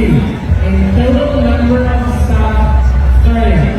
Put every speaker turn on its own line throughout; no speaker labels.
In total number of staff, 30.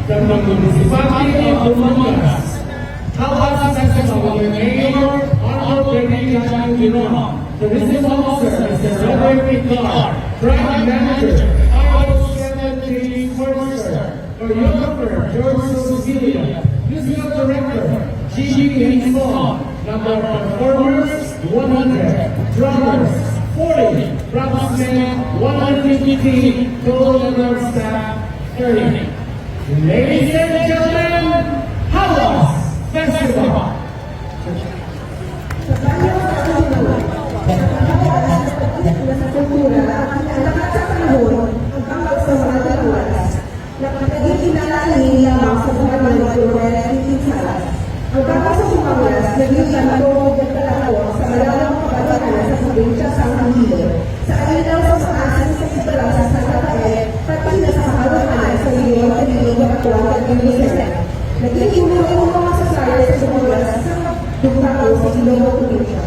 From the municipality of Dumangas, Tawas Section of the Mayor, Honorable Benny Giron, the Business Officer, Mr. Robert Picar, Brand Manager, Iowa 17 Forester, Choreographer, George Sicilia, Musical Director, Gigi Henson, number of performers, 100, drummers, 40, craftsmen, 150, total number of staff, 30. Ladies and gentlemen, Tawas Festival!
Sa banyo sa Panginoon, sa kultura at lahat sa panahon, ang pangkaw sa mga dalawas, na naging inalahin lamang sa buhay ng Lord at Salas. Ang pangkaw sa Sumangas, naging kanto at kalako sa malawang kabatayan sa probinsya sa Angilo, sa alinaw sa maasin sa Sibalasa sa Katae, pati na sa kahawahan sa Leon at Leon at Tuwag at Jerusalem. Nagkikimuloy ang mga sasaya sa Sumangas sa Dumago sa Ilonggo probinsya.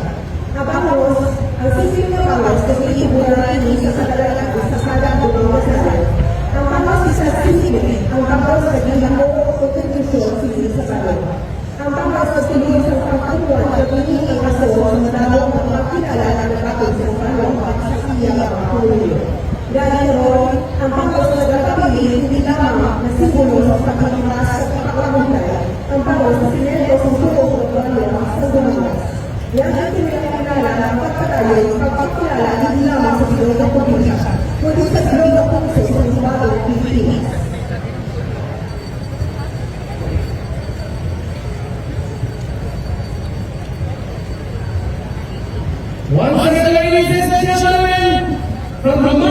Ang Bangos, ang sisip na Bangos, nagkikimuloy ini sa Kadalaga sa Sadang Dumago sa Sal. Ang Bangos isa sa sisip, ang Bangos sa Gilamo o Konstitusyon sisip sa Bangos. Ang Bangos sa Silid sa Pangkuan at pagiging kaso sa madamang mga kilala na nakapit sa Bangos at sa Iya mga Pulyo. Dahil roon, ang Bangos na gagawin hindi lamang na simbolo sa pagkakamas at pagkakamuntay, ang Bangos na sinelo sa sulong ng Bangos sa Dumagas. Yan ang pinakilala ang pagpapakilala hindi lamang sa silong ng probinsya, kundi sa silong ng puso sa bagong Pilipinas.
Once again, ladies and gentlemen, from the